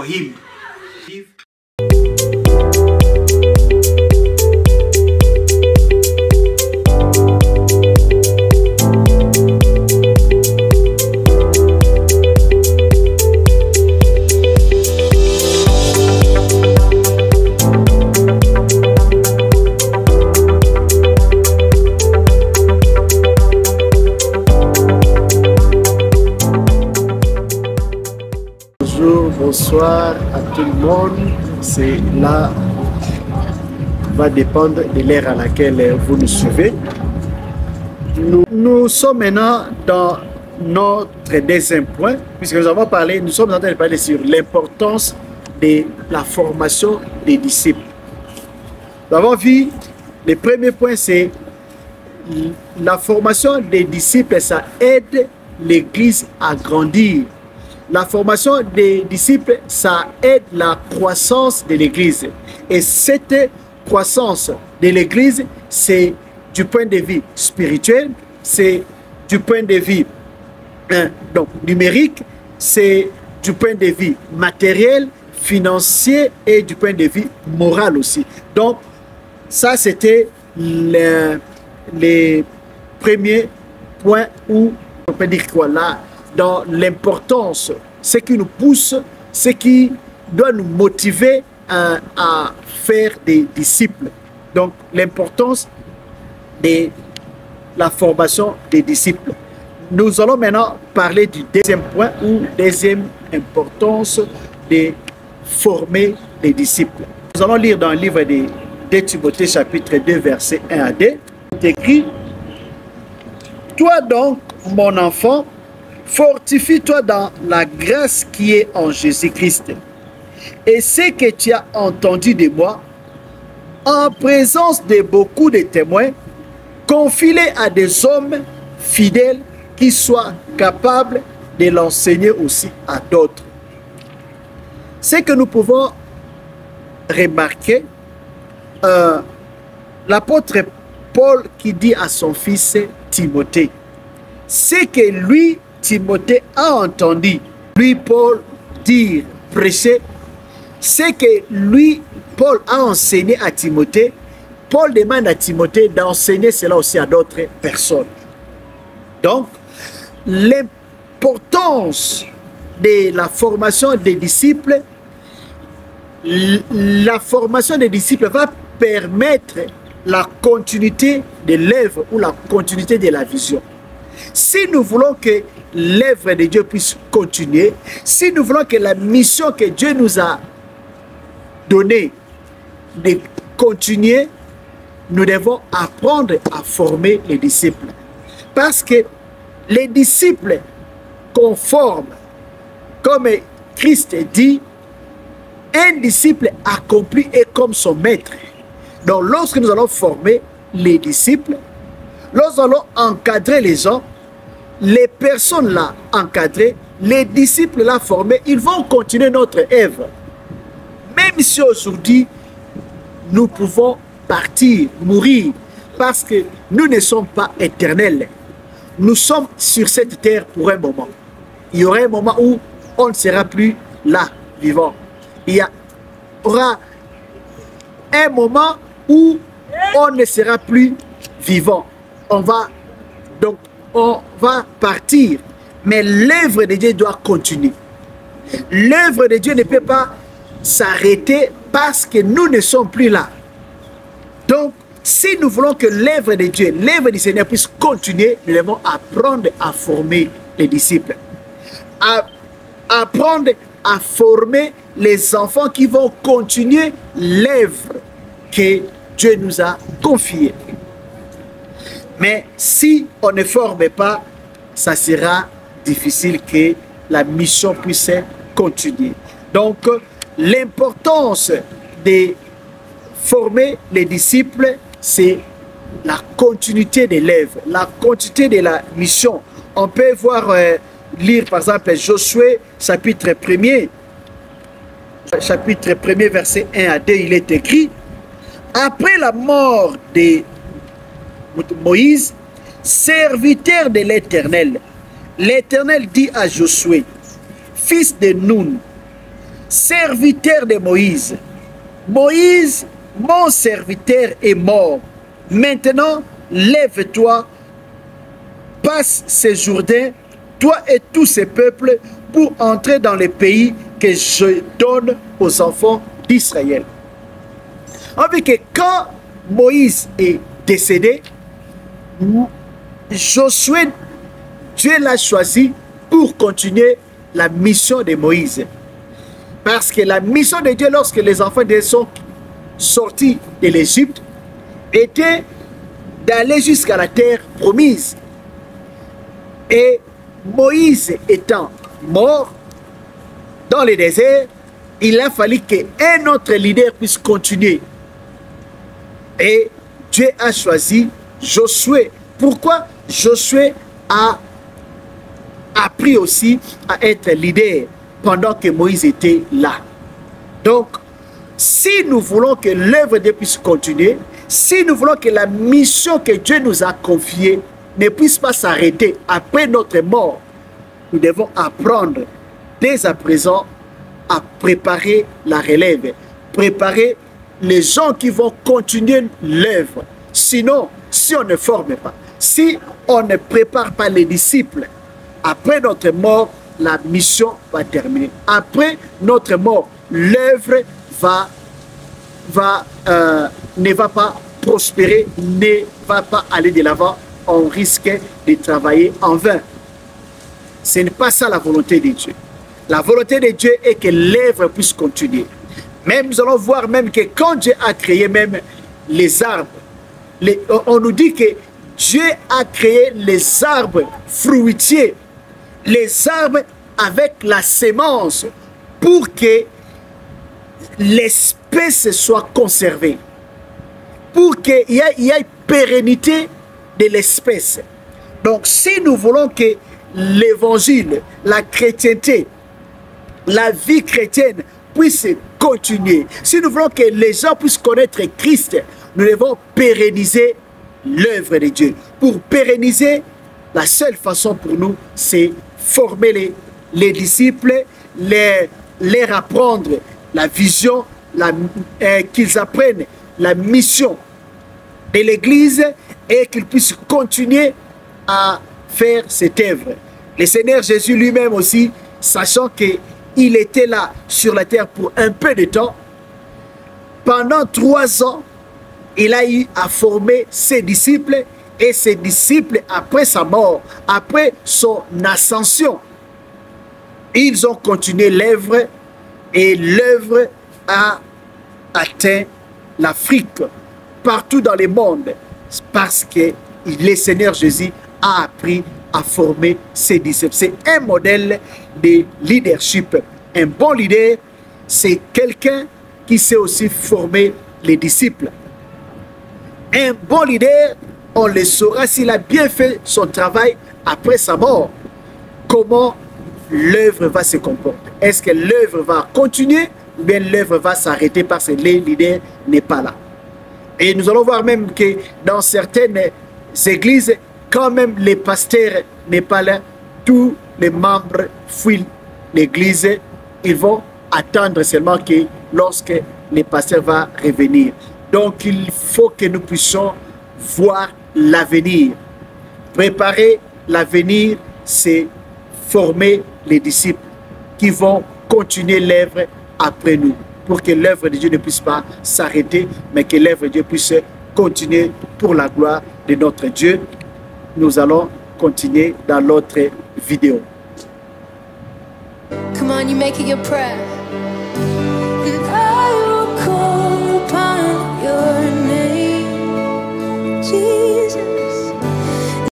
for him. Bonsoir à tout le monde. C'est là va dépendre de l'ère à laquelle vous nous suivez. Nous sommes maintenant dans notre deuxième point, puisque nous avons parlé, nous sommes en train de parler sur l'importance de la formation des disciples. Nous avons vu, le premier point, c'est la formation des disciples, ça aide l'Église à grandir. La formation des disciples, ça aide la croissance de l'Église. Et cette croissance de l'Église, c'est du point de vue spirituel, c'est du point de vue donc, numérique, c'est du point de vue matériel, financier et du point de vue moral aussi. Donc, ça, c'était les premiers points où on peut dire quoi là, dans l'importance, ce qui nous pousse, ce qui doit nous motiver à faire des disciples. Donc, l'importance de la formation des disciples. Nous allons maintenant parler du deuxième point ou deuxième importance de former les disciples. Nous allons lire dans le livre de 2 Timothée chapitre 2 verset 1 à 2. Il est écrit: toi donc, mon enfant, fortifie-toi dans la grâce qui est en Jésus-Christ. Et ce que tu as entendu de moi, en présence de beaucoup de témoins, confie-les à des hommes fidèles qui soient capables de l'enseigner aussi à d'autres. Ce que nous pouvons remarquer, l'apôtre Paul qui dit à son fils Timothée, c'est que lui, Timothée a entendu, lui Paul dire, prêcher, c'est que lui, Paul a enseigné à Timothée. Paul demande à Timothée d'enseigner cela aussi à d'autres personnes. Donc, l'importance de la formation des disciples, la formation des disciples va permettre la continuité de l'œuvre ou la continuité de la vision. Si nous voulons que l'œuvre de Dieu puisse continuer, si nous voulons que la mission que Dieu nous a donnée de continuer, nous devons apprendre à former les disciples. Parce que les disciples qu'on forme, comme Christ dit, un disciple accompli est comme son maître. Donc lorsque nous allons former les disciples, lorsque nous allons encadrer les gens, les personnes là encadrées, les disciples là formés, ils vont continuer notre œuvre. Même si aujourd'hui, nous pouvons partir, mourir, parce que nous ne sommes pas éternels. Nous sommes sur cette terre pour un moment. Il y aura un moment où on ne sera plus là, vivant. Il y aura un moment où on ne sera plus vivant. On va partir. Mais l'œuvre de Dieu doit continuer. L'œuvre de Dieu ne peut pas s'arrêter parce que nous ne sommes plus là. Donc, si nous voulons que l'œuvre de Dieu, l'œuvre du Seigneur puisse continuer, nous devons apprendre à former les disciples. Apprendre à former les enfants qui vont continuer l'œuvre que Dieu nous a confiée. Mais si on ne forme pas, ça sera difficile que la mission puisse continuer. Donc, l'importance de former les disciples, c'est la continuité de l'œuvre, la continuité de la mission. On peut voir, lire par exemple Josué, chapitre 1er, verset 1 à 2, il est écrit: après la mort de Moïse, serviteur de l'Éternel, l'Éternel dit à Josué, fils de Nun, serviteur de Moïse. Moïse, mon serviteur, est mort. Maintenant, lève-toi, passe ce Jourdain, toi et tous ces peuples, pour entrer dans le pays que je donne aux enfants d'Israël. On dit que quand Moïse est décédé, Josué, Dieu l'a choisi pour continuer la mission de Moïse. Parce que la mission de Dieu, lorsque les enfants d'Israël sont sortis de l'Égypte, était d'aller jusqu'à la terre promise. Et Moïse étant mort dans le désert, il a fallu qu'un autre leader puisse continuer. Et Dieu a choisi Josué. Pourquoi Josué a appris aussi à être leader pendant que Moïse était là? Donc, si nous voulons que l'œuvre de Dieu puisse continuer, si nous voulons que la mission que Dieu nous a confiée ne puisse pas s'arrêter après notre mort, nous devons apprendre dès à présent à préparer la relève, préparer les gens qui vont continuer l'œuvre. Sinon, si on ne forme pas, si on ne prépare pas les disciples, après notre mort, la mission va terminer. Après notre mort, l'œuvre ne va pas prospérer, ne va pas aller de l'avant. On risque de travailler en vain. Ce n'est pas ça la volonté de Dieu. La volonté de Dieu est que l'œuvre puisse continuer. Même nous allons voir même que quand Dieu a créé même les arbres, on nous dit que Dieu a créé les arbres fruitiers, les arbres avec la sémence pour que l'espèce soit conservée, pour qu'il y ait pérennité de l'espèce. Donc si nous voulons que l'évangile, la chrétienté, la vie chrétienne puisse continuer, si nous voulons que les gens puissent connaître Christ, nous devons pérenniser l'œuvre de Dieu. Pour pérenniser, la seule façon pour nous, c'est former les disciples, leur apprendre la vision, qu'ils apprennent la mission de l'Église et qu'ils puissent continuer à faire cette œuvre. Le Seigneur Jésus lui-même aussi, sachant qu'il était là sur la terre pour un peu de temps, pendant 3 ans, il a eu à former ses disciples, et ses disciples, après sa mort, après son ascension, ils ont continué l'œuvre, et l'œuvre a atteint l'Afrique, partout dans le monde, parce que le Seigneur Jésus a appris à former ses disciples. C'est un modèle de leadership. Un bon leader, c'est quelqu'un qui sait aussi former les disciples. Un bon leader, on le saura s'il a bien fait son travail après sa mort. Comment l'œuvre va se comporter? Est-ce que l'œuvre va continuer ou bien l'œuvre va s'arrêter parce que le leader n'est pas là? Et nous allons voir même que dans certaines églises, quand même le pasteur n'est pas là, tous les membres fuient l'église. Ils vont attendre seulement que lorsque le pasteur va revenir. Donc il faut que nous puissions voir l'avenir. Préparer l'avenir, c'est former les disciples qui vont continuer l'œuvre après nous, pour que l'œuvre de Dieu ne puisse pas s'arrêter, mais que l'œuvre de Dieu puisse continuer pour la gloire de notre Dieu. Nous allons continuer dans l'autre vidéo. Come on, you make it your prayer.